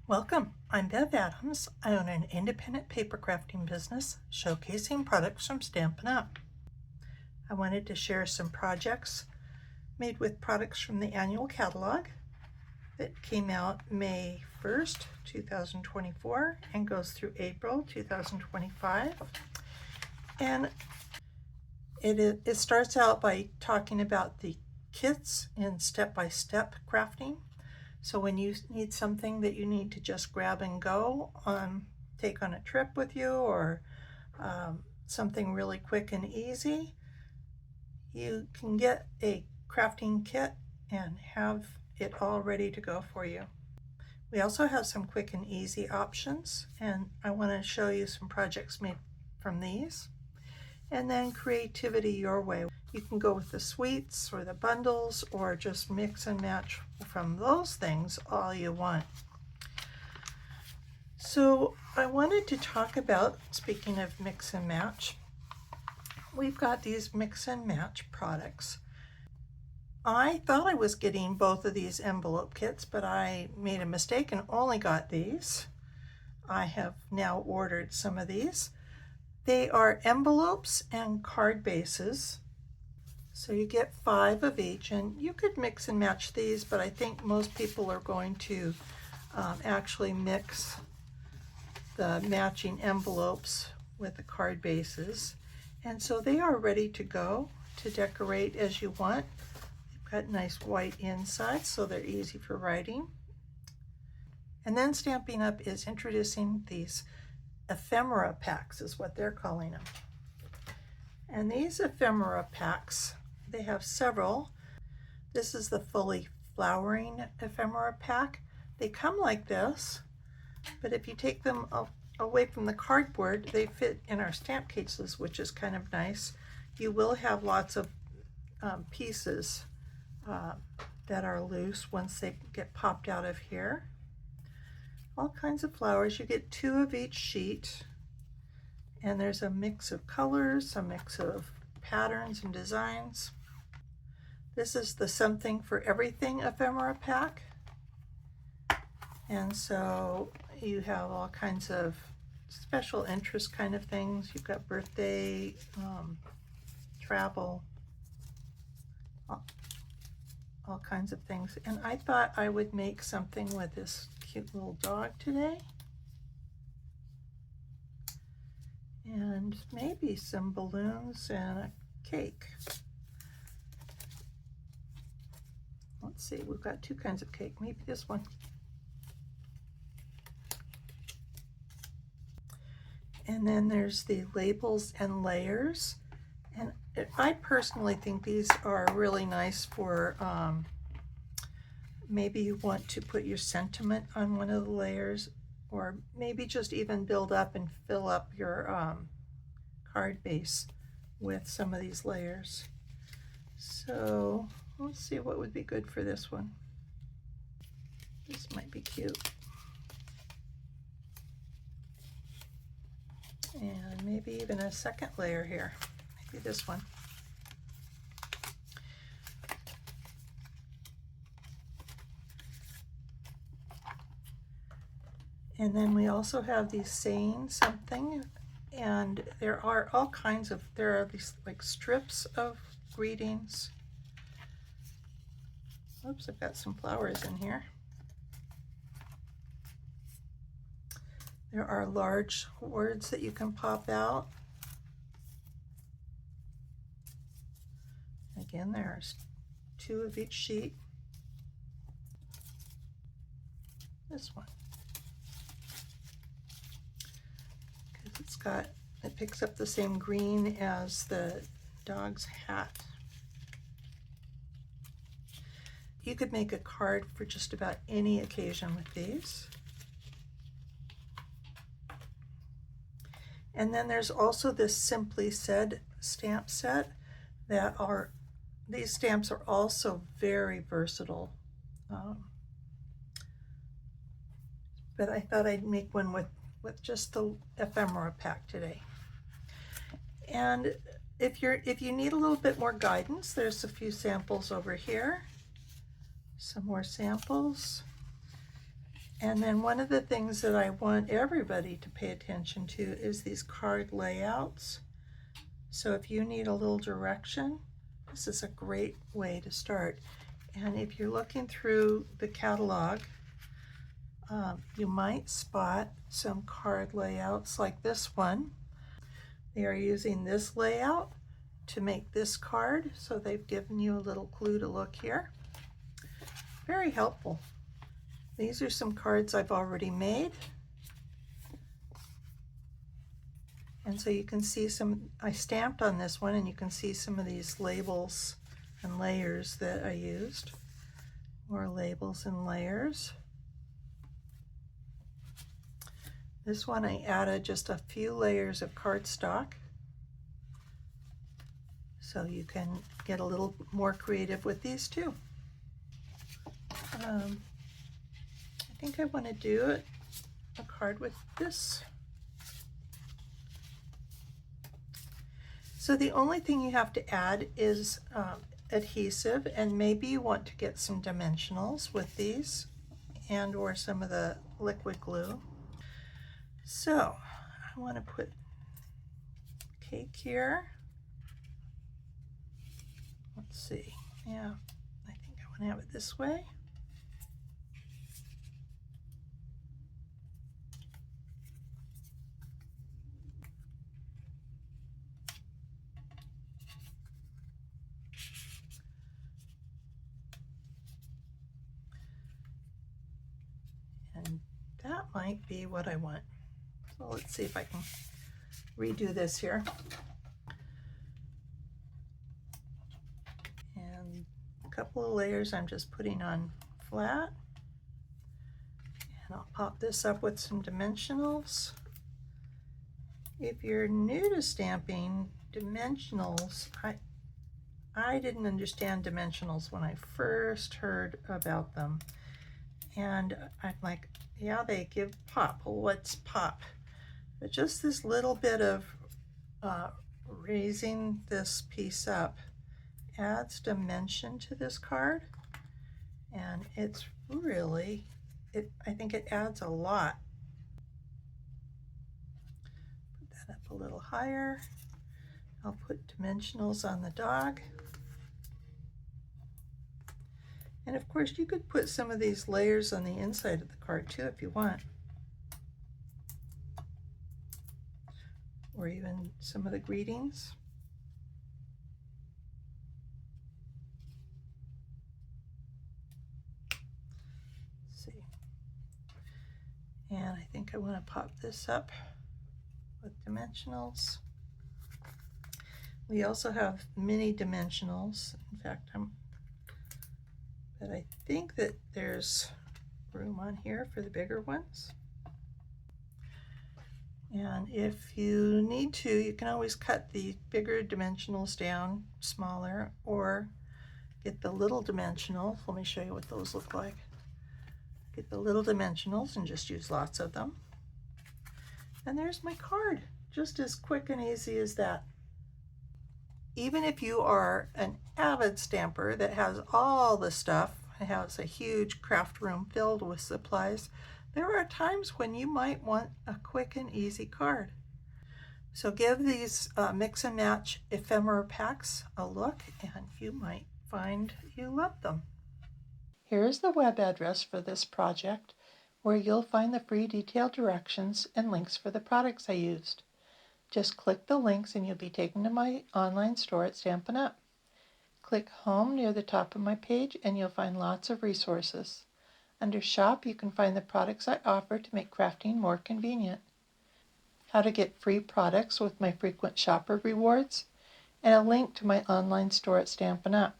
Welcome, I'm Bev Adams. I own an independent paper crafting business showcasing products from Stampin' Up! I wanted to share some projects made with products from the annual catalog that came out May 1st, 2024 and goes through April 2025. And it starts out by talking about the kits in step-by-step crafting. So when you need something that you need to just grab and go, take on a trip with you, or something really quick and easy, you can get a crafting kit and have it all ready to go for you. We also have some quick and easy options, and I want to show you some projects made from these. And then creativity your way. You can go with the suites or the bundles, or just mix and match from those things all you want. So I wanted to talk about, speaking of mix and match, we've got these mix and match products. I thought I was getting both of these envelope kits, but I made a mistake and only got these. I have now ordered some of these. They are envelopes and card bases. So you get 5 of each, and you could mix and match these, but I think most people are going to actually mix the matching envelopes with the card bases. And so they are ready to go to decorate as you want. They've got nice white insides, so they're easy for writing. And then Stampin' Up! Is introducing these ephemera packs, is what they're calling them. And these ephemera packs, they have several. This is the fully flowering ephemera pack. They come like this, but if you take them away from the cardboard, they fit in our stamp cases, which is kind of nice. You will have lots of pieces that are loose once they get popped out of here. All kinds of flowers. You get 2 of each sheet, and there's a mix of colors, a mix of patterns and designs. This is the Something for Everything ephemera pack, and so you have all kinds of special interest kind of things. You've got birthday, travel, all kinds of things. And I thought I would make something with this cute little dog today, and maybe some balloons and a cake. Let's see, we've got 2 kinds of cake, maybe this one. And then there's the labels and layers, and I personally think these are really nice for maybe you want to put your sentiment on one of the layers, or maybe just even build up and fill up your card base with some of these layers. So let's see what would be good for this one. This might be cute. And maybe even a second layer here, maybe this one. And then we also have these saying something, and there are all kinds of, there are these like strips of greetings. Oops, I've got some flowers in here. There are large words that you can pop out. Again, there's 2 of each sheet. This one. It picks up the same green as the dog's hat. You could make a card for just about any occasion with these. And then there's also this Simply Said stamp set that are, these stamps are also very versatile. But I thought I'd make one with just the ephemera pack today. And if you need a little bit more guidance, there's a few samples over here. Some more samples. And then one of the things that I want everybody to pay attention to is these card layouts. So if you need a little direction, this is a great way to start. And if you're looking through the catalog, you might spot some card layouts like this one. They are using this layout to make this card, so they've given you a little clue to look here. Very helpful. These are some cards I've already made. And so you can see some, I stamped on this one, and you can see some of these labels and layers that I used. More labels and layers. This one I added just a few layers of cardstock, so you can get a little more creative with these too. I think I want to do a card with this. So the only thing you have to add is adhesive, and maybe you want to get some dimensionals with these and or some of the liquid glue. So I want to put cake here. Let's see. Yeah, I think I want to have it this way. And that might be what I want. So let's see if I can redo this here. And a couple of layers I'm just putting on flat. And I'll pop this up with some dimensionals. If you're new to stamping, dimensionals, I didn't understand dimensionals when I first heard about them. And I'm like, yeah, they give pop. Well, what's pop? But just this little bit of raising this piece up adds dimension to this card. And it's really, I think it adds a lot. Put that up a little higher. I'll put dimensionals on the dog. And of course you could put some of these layers on the inside of the card too if you want. Or even some of the greetings. Let's see. And I think I want to pop this up with dimensionals. We also have mini dimensionals. In fact, but I think that there's room on here for the bigger ones. And if you need to, you can always cut the bigger dimensionals down smaller, or get the little dimensionals. Let me show you what those look like. Get the little dimensionals and just use lots of them. And there's my card, just as quick and easy as that. Even if you are an avid stamper that has all the stuff, has a huge craft room filled with supplies, there are times when you might want a quick and easy card. So give these mix and match ephemera packs a look, and you might find you love them. Here is the web address for this project, where you'll find the free detailed directions and links for the products I used. Just click the links and you'll be taken to my online store at Stampin' Up! Click Home near the top of my page and you'll find lots of resources. Under Shop, you can find the products I offer to make crafting more convenient. How to get free products with my frequent shopper rewards, and a link to my online store at Stampin' Up!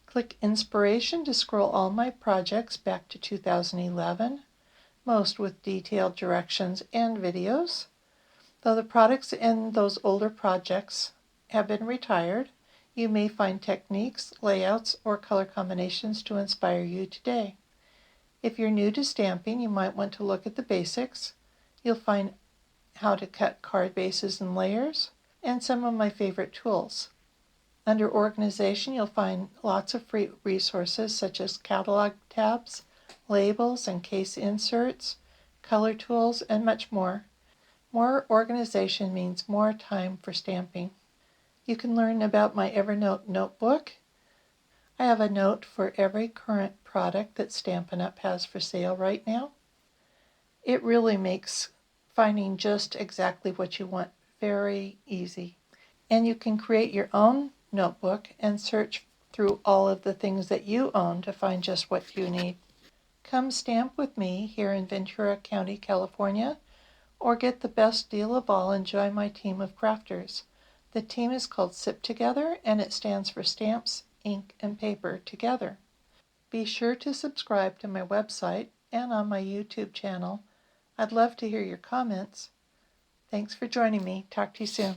Click Inspiration to scroll all my projects back to 2011, most with detailed directions and videos. Though the products in those older projects have been retired, you may find techniques, layouts, or color combinations to inspire you today. If you're new to stamping, you might want to look at the basics. You'll find how to cut card bases and layers, and some of my favorite tools. Under Organization, you'll find lots of free resources such as catalog tabs, labels and case inserts, color tools, and much more. More organization means more time for stamping. You can learn about my Evernote notebook. I have a note for every current product that Stampin' Up! Has for sale right now. It really makes finding just exactly what you want very easy. And you can create your own notebook and search through all of the things that you own to find just what you need. Come stamp with me here in Ventura County, California, or get the best deal of all and join my team of crafters. The team is called SIP Together, and it stands for Stamps, Ink, and Paper Together. Be sure to subscribe to my website and on my YouTube channel. I'd love to hear your comments. Thanks for joining me. Talk to you soon.